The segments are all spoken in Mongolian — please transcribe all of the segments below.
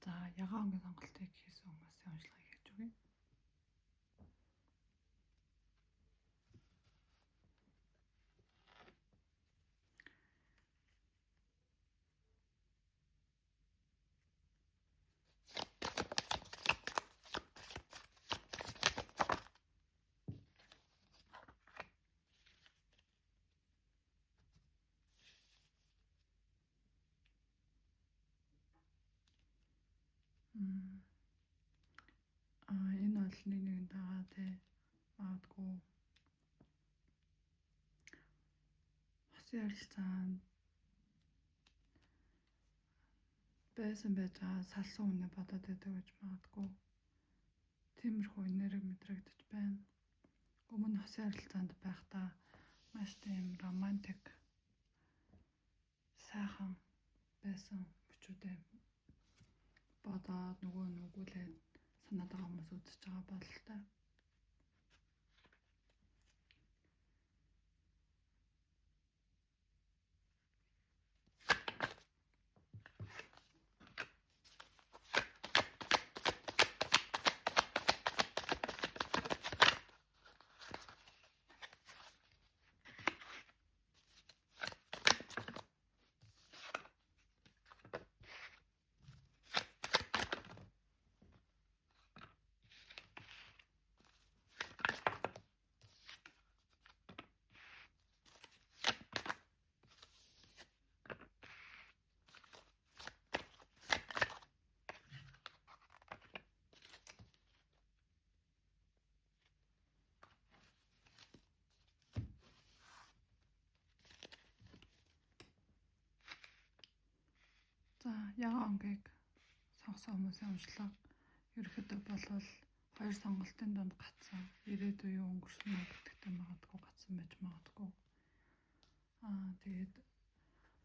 За ягаан онгийн сонголтыг хийсэн хүмүүсийн уншлагыг хийж өгье. Энэ бол нэг нэгэн дагаа магадгүй хосын харилцаанд байсан байж байгаа салсан үнэ бодоод байдаг гэж магадгүй тиймэрхүү нэрэг мэдрэгдэж байна. Өмнө хосын харилцаанд байхдаа маш тийм романтик сайхан байсан бүчүүдээ бодоод нөгөө нүгүүлээд санаад байгаа хүмүүс үзэж байгаа бололтой. За ягаан онгийг сонгосон хүмүүсийн уншлага ерөөхдөө болвол хоёр сонголтын донд гацсан ирээдүйн өнгөрснө гэдэгтэй магадгүй гацсан байж магадгүй. Тэгээд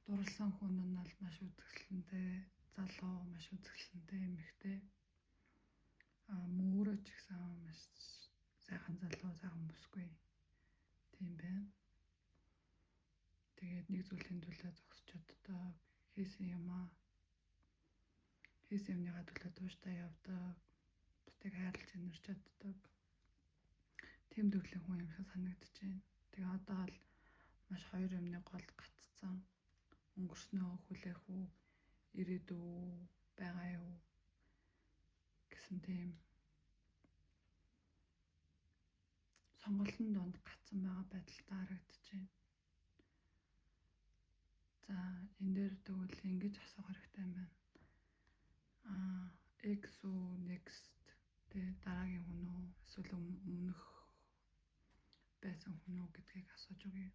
дурласан хүн нь бол маш үзэсгэлэнтэй залуу, маш үзэсгэлэнтэй эмэгтэй. Мөрөө ч гэсэн маш сайхан залуу, сайхан бүсгүй тийм байна. Тэгээд нэг зүйлийн төлөө зогсож чаддаг, хийсэн юмныгаа төлөө тууштай явдаг, бусдыг хайрлаж инэрч чаддаг. Тийм төрлийн хүн юм шиг санагдаж байна. Тэгээ одоо л маш хоёр юмны гол гаццсан. Өнгөрснөө хүлээх үү, ирээдүй байгаа юу гэсэн тийм сонголтын донд гацсан байгаа байдалтай харагдаж байна. За энэ дээр тэгвэл ингэж асуух хэрэгтэй юм байна. X үү, next тэгээ дараагийн хүн үү, эсвэл өмнөх байсан хүн үү гэдгийг асууж өгье.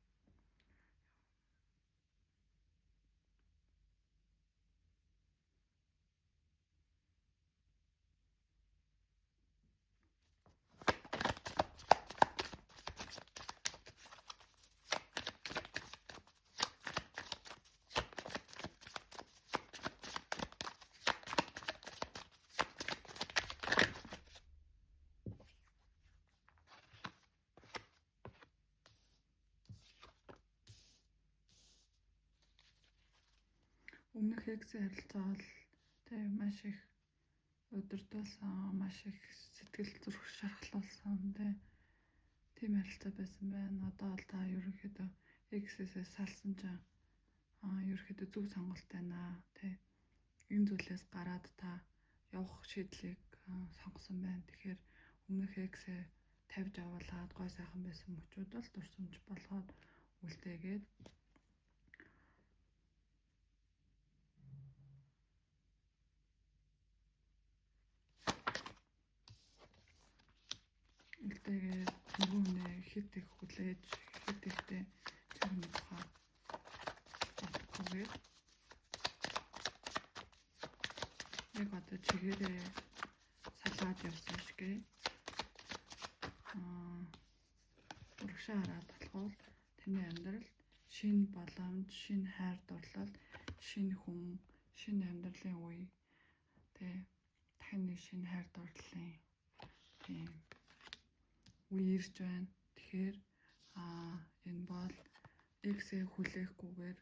Өмнөх X-ийн харилцаа бол тэгээ маш их өдөртүүлсэн, маш их сэтгэл зүрх шархлуулсан тийм харилцаа байсан байна. Одоо л та ерөнхийдөө X-ээс салсан ч ерөнхийдөө зөв сонголт байна энэ зүйлээс гараад та явах шийдлийг сонгосон байна. Тэгэхээр өмнөх X-ээ тавьж аваад гой сайхан байсан мөчүүд бол дурсамж болгоод үлдээгээд нөгөө нэ хит их хүлээж хит ихтэй тэрний тухай бодохгүйгээр яг одоо чигээрээ салаад явсан шигээ урагшаа хараад болохгүй таны амьдрал шинэ боломж, шинэ хайр дурлал, шинэ хүн, шинэ амьдралын үе дахин нэг шинэ хайр дурлалын тийм үе ирж байна. Тэгэхээр энэ бол X-ээ хүлээхгүйгээр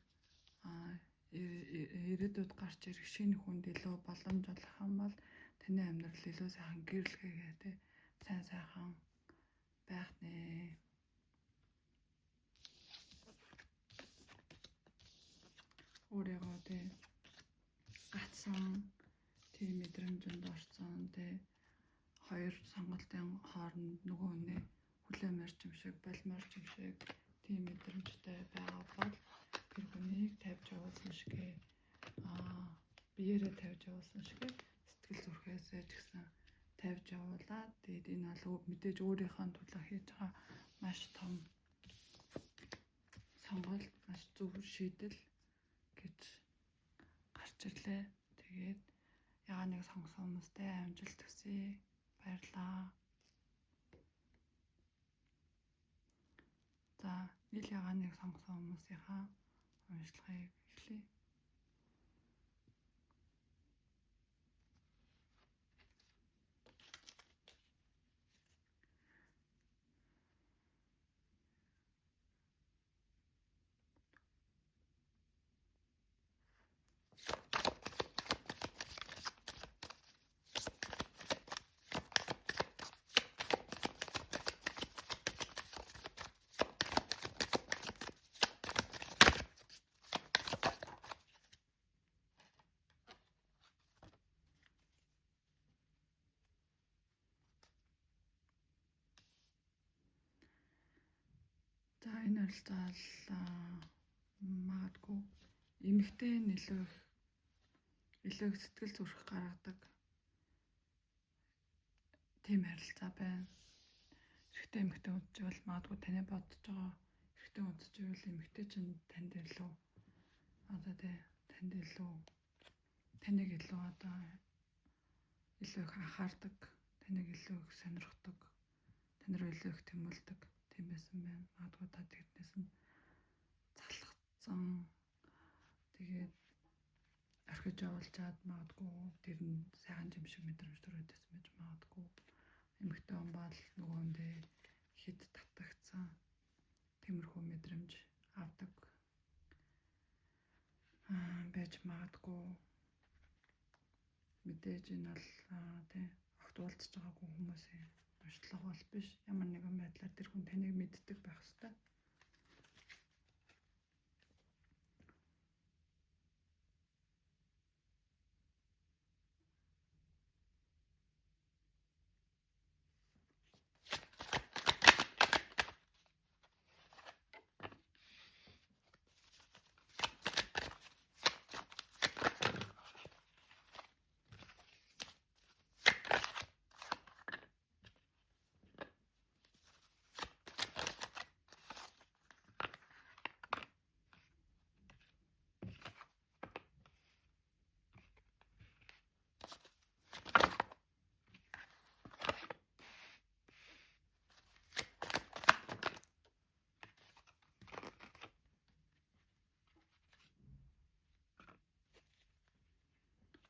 ирээдүйд гарч ирэх шинэ хүнд илүү боломж олох юм бол таны амьдрал илүү сайхан гэрэлхэгээ тий сайн сайхан байх нэ. Өөрийгөө тий гацсан тийм мэдрэмжинд орсон тий хоёр сонголтын хооронд нөгөө хүнээ хүлээмээр ч юм шиг болмоор ч юм шиг тийм мэдрэмжтэй байгаа бол тэр хүнийг тавьж явуулсан шигээ биеэрээ тавьж явуулсан шигээ сэтгэл зүрхээсээ ч гэсэн тавьж явуулаад тэгээд энэ бол мэдээж өөрийнхөө төлөө хийж байгаа маш том сонголт, маш зөв шийдэл гэж гарч ирлээ. Тэгээд ягаа нэг сонгосон хүмүүстэй амжилт хүсье. Баярлалаа. За, нийл ягааныг сонгосон хүмүүсийнхаа уншлагыг эхлэе. За, энэ харилцаал магадгүй эмэгтэй илүү их сэтгэл зүрх гаргадаг тийм харилцаа байна. Эрэгтэй эмэгтэй үзчихвэл магадгүй таны бодож байгаа эрэгтэй үзчихвэл эмэгтэй чинь танд илүү одоо танд илүү таныг илүү одоо илүү их анхаардаг, таныг илүү их сонирхдаг, тань руу илүү их тэмүүлдэг тийм байсан байна. Магадгүй та тэрнээс нь залхацсан тэгээд орхиж явуулчаад магадгүй тэр нь сайхан юм шиг мэдрэмж төрөөдсөн байж магадгүй. Эмэгтэй хүн бол нөгөөндөө хэд татагдсан тиймэрхүү мэдрэмж авдаг байж магадгүй. Мэдээж энэ бол огт уулзж байгаагүй хүмүүсийн уншлага бол биш. Ямар нэгэн байдлаар тэр хүн таныг мэддэг байх ёстой.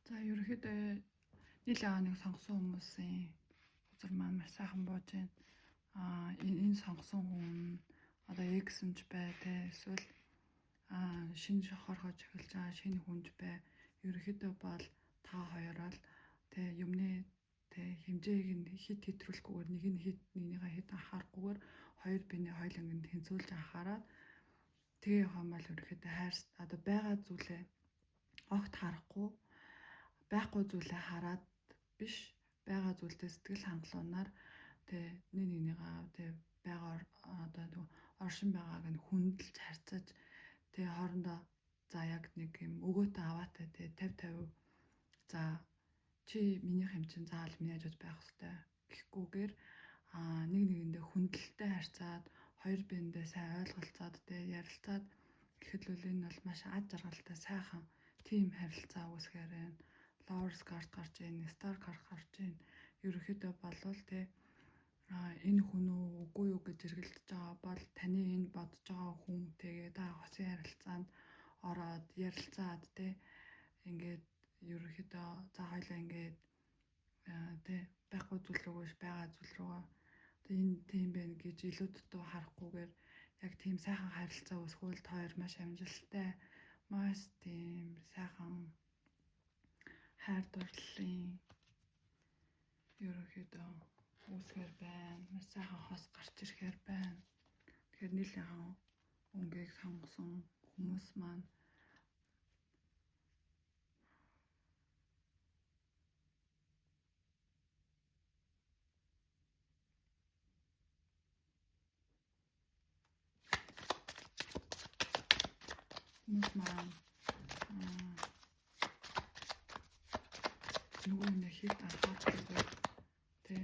За, ерөнхийдөө нийл ягааныг сонгосон хүмүүсийн үзэр маань маш сайхан бууж байна. Энэ сонгосон хүн одоо эксэмж бай эсвэл шинэ хорхож эхэлж байгаа шинэ хүнж бай. Ерөнхийдөө бол та хоёроо л юмны хэмжээг нь хит хэтрүүлэхгүйгээр нэгнийгээ хит анхаарахгүйгээр хоёр биений хоёуланг нь тэнцвүүлж анхаараад тэгээ явах юм бол ерөнхийдөө одоо байгаа зүйлээ огт харахгүй байхгүй зүйлээ хараад биш байгаа зүйлдээ сэтгэл хангалуунаар нэгнийгээ байгаа одоо оршин байгааг нь хүндэлж харьцаж хоорондоо за яг нэг юм өгөөтэй аваатай 50-50 за чи минийх юм чинь заавал миний хажууд байх хэрэгтэй гэхгүйгээр нэг нэгэндээ хүндэлтэй харьцаад хоёр биендээ сайн ойлголцоод ярилцаад гэхэд л энэ бол маш аз жаргалтай сайхан тим харилцаа үүсгээр байна. Lovers card гарч ийн, star card гарч ийн. Ерөнхийдөө болвол энэ хүн үгүй юу гэж эргэлдэж байгаа бол таны энэ бодож байгаа хүнтэйгээ та хосын харилцаанд ороод ярилцаад ингээд ерөнхийдөө за хоёлаа ингээд байхгүй зүйл рүү биш байгаа зүйл рүү энэ тийм байна гэж илүү дутуу харахгүйгээр яг тийм сайхан харилцаа үүсгүүл та хоёр маш амжилттай маш тийм сайхан хайр дурлалын ерөнхийдөө үүсгэр байна. Маш сайхан хос гарч ирэхээр байна. Тэгэхээр нийлэн өнгийг сонгосон хүмүүс маань нөгөө нэг хэд анхаарахгүй тий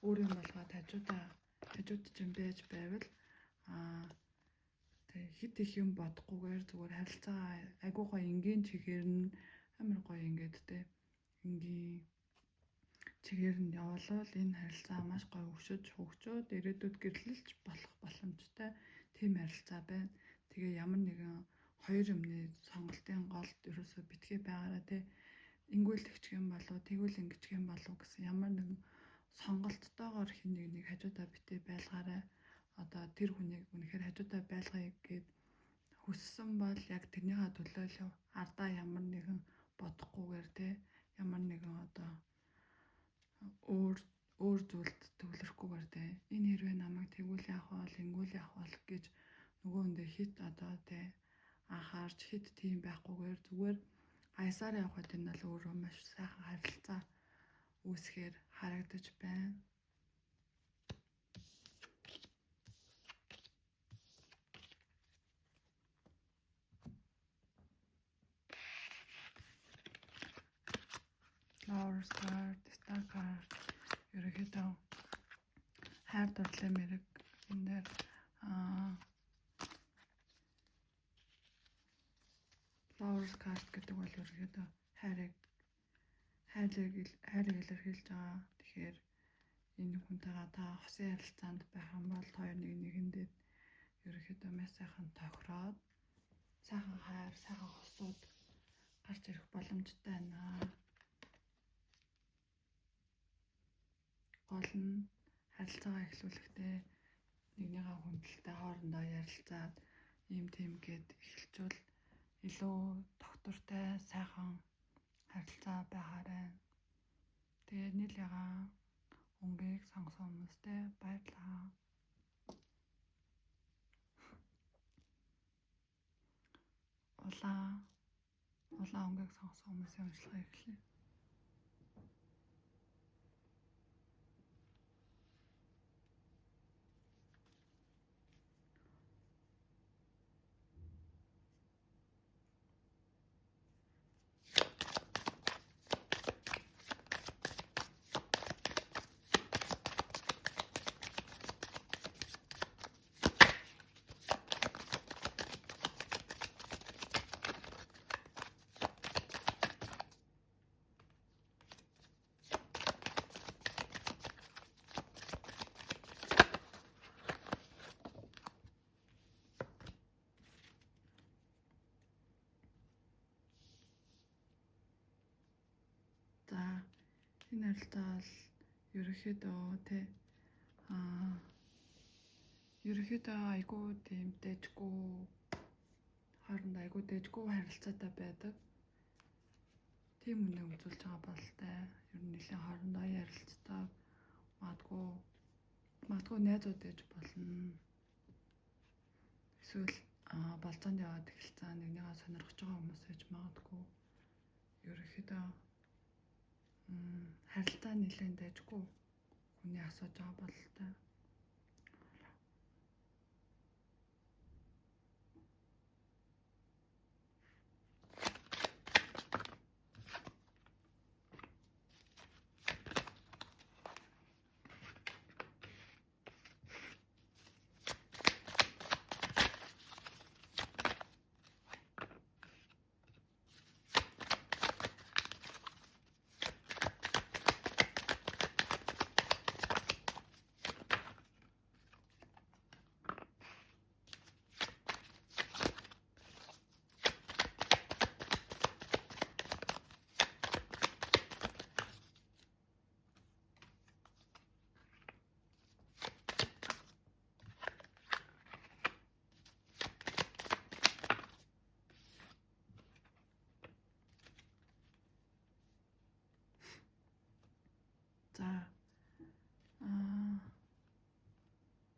өөрийн болгоод хажуудч юм байж байвал тий хит их юм бодохгүйгээр зүгээр харилцаа айгуу гоё энгийн чигээр нь амар гоё ингээд тий энгийн чигээр нь явуулвал энэ харилцаа маш гоё өшөж хөгжөөд ирээдүйд гэрлэлж болох боломжтой тийм харилцаа байна. Тэгээ ямар нэгэн хоёр юмны сонголтын голд ерөөсө битгий байгаараа тий ингүүлэгч юм болов тэгвэл ингэж юм болов гэсэн ямар нэгэн сонголттойгоор хин нэг хажуудаа битээ байлгаарай. Одоо тэр хүнийг үнэхээр хажуудаа байлгая гэд хүссэн бол яг тэрнийхээ төлөө л ардаа ямар нэгэн бодохгүйгээр тий ямар нэгэн одоо өөр зүйлд төвлөрөхгүйгээр тий энэ хэрвээ намайг тэгвэл яах вэ ингүүл яах вэ гэж нөгөөндөө хит одоо тий анхаарч хит тийм байхгүйгээр зүгээр аясаар явхад энэ бол өөрөө маш сайхан харилцаа үүсгээр харагдаж байна. Flowers card, star card ерөнхийдөө хайр дурлалын мэрэг энэ дээр Flowers card гэдэг бол ерөнхийдөө хайрыг илэрхийлж байгаа. Тэгэхээр энэ хүнтэйгээ та хосын харилцаанд байх юм бол хоёр нэгэндээ ерөнхийдөө маш сайхан тохироод сайхан хайр, сайхан хосууд гарч ирэх боломжтой байна. Гол нь харилцаагаа эхлүүлэхдээ нэгнийхээ хүндэлтэй хоорондоо ярилцаад ийм тийм гээд эхэлжүүл илүү тогтвортой сайхан харилцаа байгаарай. Тэгээ нийлээгаа өнгийг сонгосон хүмүүстэй баярлалаа. Улаан өнгийг сонгосон хүмүүсийн уншлагыг эхлэе. За энэ харилцаа бол ерөнхийдөө айгүй тийм дэжгүй хоорондоо айгүй дэжгүй харилцаатай байдаг. Тийм үнэ үзүүлж байгаа болтой. Ер нь нэлийн хоорондоо ярилцдаг. Магадгүй найзууд ээж болно. Эсвэл болцоонд яваад эхэлсэн нэгнийгээ сонирхож байгаа хүмүүс ээж магадгүй. Ерөнхийдөө харилцаа нэлээд дэжгүй хүний асууж байгаа бололтой. За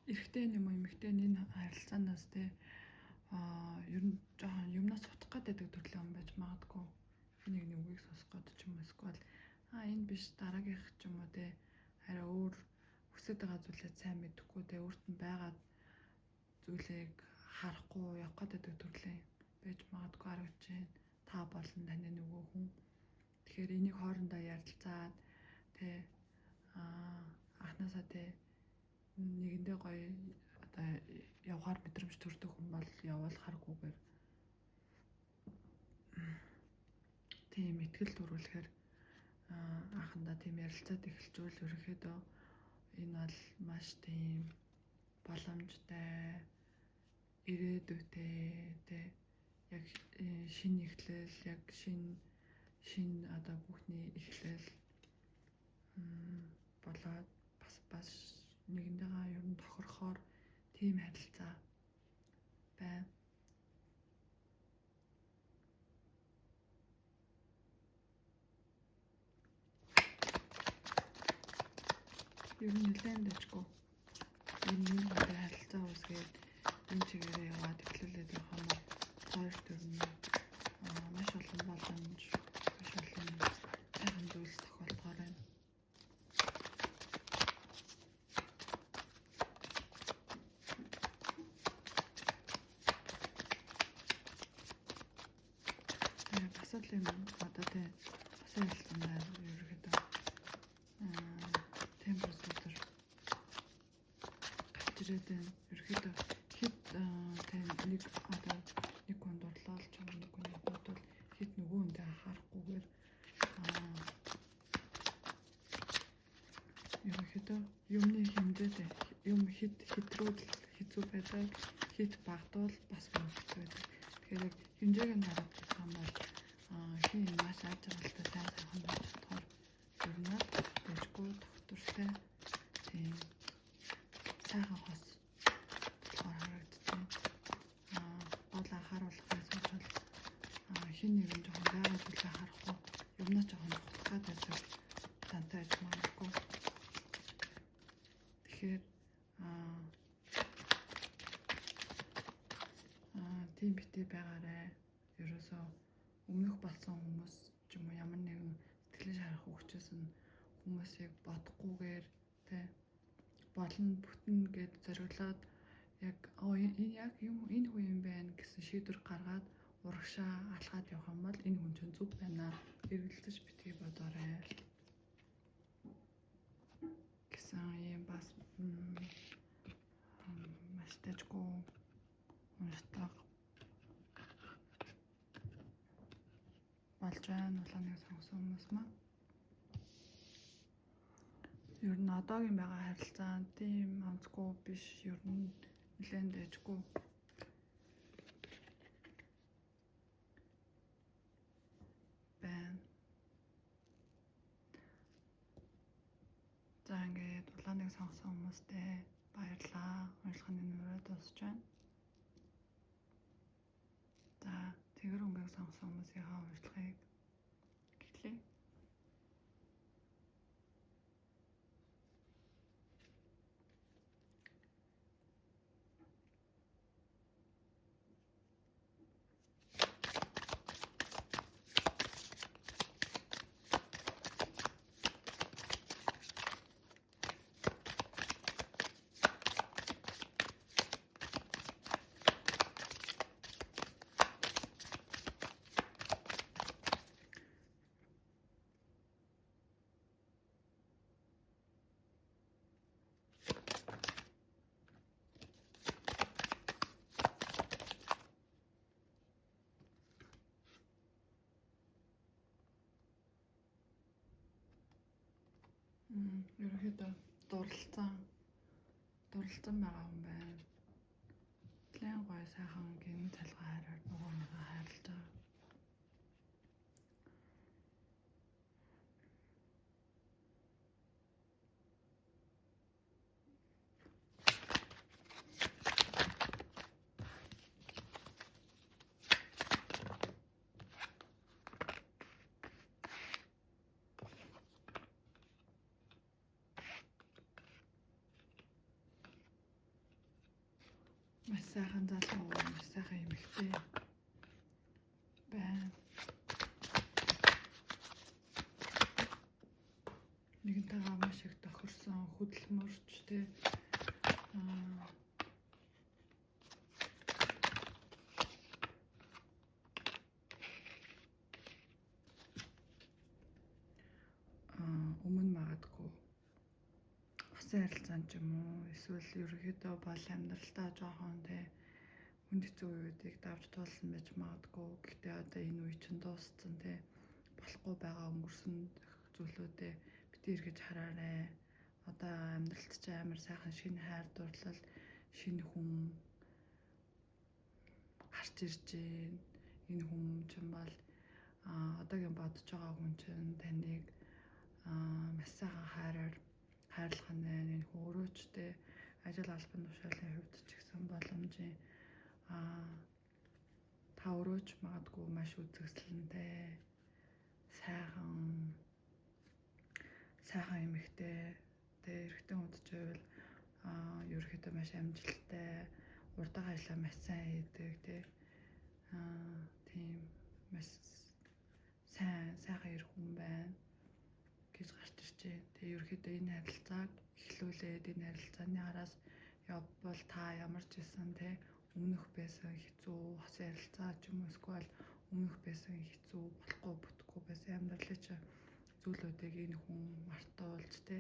эрэгтэй юм уу эмэгтэй энэ харилцаанаас те ер нь жоохон юмнаас утах гэдэг төрлийн хүн байж магадгүй. Нэг үгийг сонсох гээд ч юм уу эсвэл энэ биш дараагийнх ч юм уу те арай өөр хүсэж байгаа зүйлээ сайн мэдэхгүй те өөрт нь байгаа зүйлийг харахгүй явах гэдэг төрлийн байж магадгүй харагдаж байна. Та болон таны нөгөө хүн. Тэгэхээр энийг хоорондоо ярилцаад те анхнаасаа те нэгэндээ гоё одоо явахаар мэдрэмж төрдөг хүн бол явуулахааргүйгээр тийм ихтгэл төрүүлэхээр анхандаа тийм ярилцаад эхэлжүүл ерөнхийдөө энэ бол маш тийм боломжтой ирээдүйтэй те яг шинэ эхлэл яг шинэ одоо бүхний эхлэл болоод бас нэгэндээгаа ер нь тохирохоор тийм харилцаа байна. Ер нь нэлээд дэжгүй. Энэ харилцаа үүсгээд энэ чигээрээ яваад эхлүүлээд байх юм бол хоёр төр нь маш олон боломж, маш олон сайхан зүйлс тохиолдохоор байна. Бас л юм одоо тэ бас ялцсанаар ерөөхдөө темпос дотор гарч ирээд байна. Ерөөхдөө хэд тийм нэг одоо нэг хүн дурлал ч юм нэг хүний бодвол хэд нөгөө хүндээ анхаарахгүйгээр ерөөхдөө юмны хэмжээтэй юм хэтрүүд хэцүү байдаг, хэд багтвал бас хэцүү байдаг. Тэгэхээр хэмжээг нь хараад байгаа юм бол хин маш аз жаргалтай сайхан байж чадхаар ер нь дэжгүй доктортой тийм сайхан хос харагдсан. Бол анхааруулахаас болж хин нэгэн жоохон байгаа зүйлээ харахгүй юмнаа жоохон нутгаад байдаг тантай байж магадгүй. Тэгэхээр тийм битээ байгаарэ. Ерөөсөө өмнөх болсон хүмүүс ч юм уу ямар нэгэн сэтгэлээ шарах хүчээс нь хүмүүсийг бодохгүйгээр тэ болно бүтэн гэд зориглоод яг энэ яг энэ хүн юм байна гэсэн шийдвэр гаргаад урагшаа алхаад явах юм бол энэ хүн чинь зүг байна. Эргэлзэж битгий бодоорой гэсэн юм бас маш дэжгүй уншдаг болж байна. Улааныг сонгосон хүмүүс маань ер нь одоогийн байгаа харилцаа тийм онцгүй биш, ер нь нэлээд дэжгүй байна. За ингээд улааныг сонгосон хүмүүстээ баярлалаа. Уншихны нүрээ дуусч байна. За тэгэр өнгөийг сонгосон хүмүүсийнхээ уншлагыг эхлэе. Ерөнхийдөө дурлцсан байгаа юм байна. Нэлээд гоё сайхан гин цалгаа хараад нуурныгаа хайрлаж байгаа. маш сайхан залуу, маш сайхан эмэгтэй байна. Нэгэнтэйгээ маш их тохирсон, хөдөлмөрч тэ өмнө магадгүй хосын харилцаан ч юм уу эсвэл ерөөхдөө бол амьдралдаа жоохон тэ хүнд хэцүү үеүүдийг давж туулсан байж магадгүй. Гэхдээ одоо энэ үе чинь дууссан тэ болохгүй байгаа өнгөрсөн зүйлүүдээ бити эргэж хараарай. Одоо амьдралд ч амар сайхан шинэ хайр дурлал, шинэ хүн гарч ирж байна. Энэ хүн чинь бол одоогийн бодож байгаа хүн чинь таныг маш сайхан хайрлах нь байна. Энэ хүн өөрөөчтэй ажил албан тушаалын хувьд ч гэсэн боломжийн та өрөөч магадгүй маш үзэсгэлэнтэй сайхан эмэгтэй тэ эрэгтэй хүндчээвэл ерөөхдөө маш амжилттай урдаг ажлаа маш сайн хийдэг тэ тийм маш сайхан эр хүн байна гэж гарч ирж байна. Тэгээ ерөөхдөө энэ харилцааг эхлүүлээд энэ харилцааны араас явбал та ямар ч гэсэн тэ өмнөх байсан хэцүү хосын харилцаа ч юм уу эсвэл өмнөх байсан хэцүү болохгүй бүтггүй байсан амьдралын зүйлүүдийг энэ хүн мартуулж тэ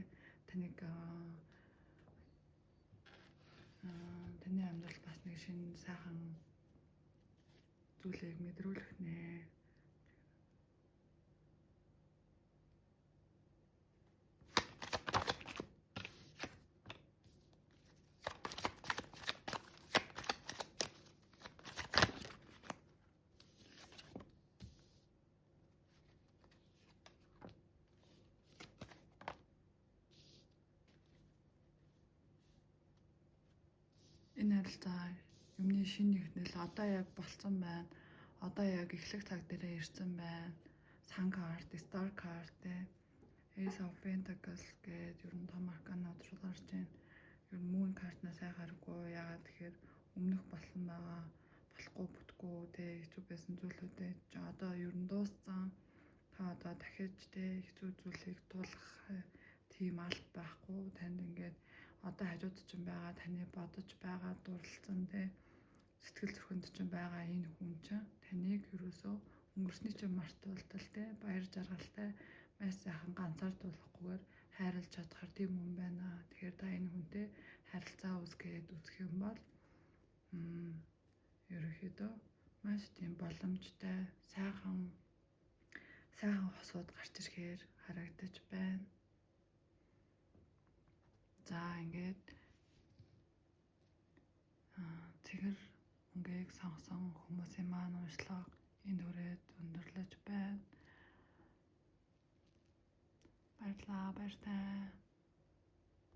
таныг таны амьдралд бас нэг шинэ сайхан зүйлийг мэдрүүлэх нэ. Энэ харилцаа юмны шинэ нэгнэл одоо яг болцсон байна. Одоо яг эхлэх цаг дээрээ ирсэн байна. Сан карт, Star карт, Ace of Pentacles гэдэг ер нь том арканууд руу гарч байна. Ер нь Moon картнаа сайн харахгүй. Яагаад тэгэхээр өмнөх болсон байгаа болохгүй бүтггүй хэцүү байсан зүйлүүдээ одоо ер нь дууссан. Та одоо дахиж хэцүү зүйлийг туулах тийм алба байхгүй. Танд ингээд одоо хажууд чинь байгаа таны бодож байгаа дурлалцсан сэтгэл зүрхэнд чинь байгаа энэ хүн чинь таныг ерөөсөө өнгөрсний чинь мартуултал баяр жаргалтай маш сайхан ганцаардуулахгүйгээр хайрлаж чадхаар тийм хүн байна. Тэгэхээр та энэ хүнтэй харилцаа үүсгээд үзэх юм бол ерөөхдөө маш тийм боломжтой сайхан хосууд гарч ирэхээр харагдаж байна. За ингээд цэгэр өнгийг сонгосон хүмүүсийн маань уншлага энэ хүрээд өндөрлөж байна. Баярлалаа, баяртай.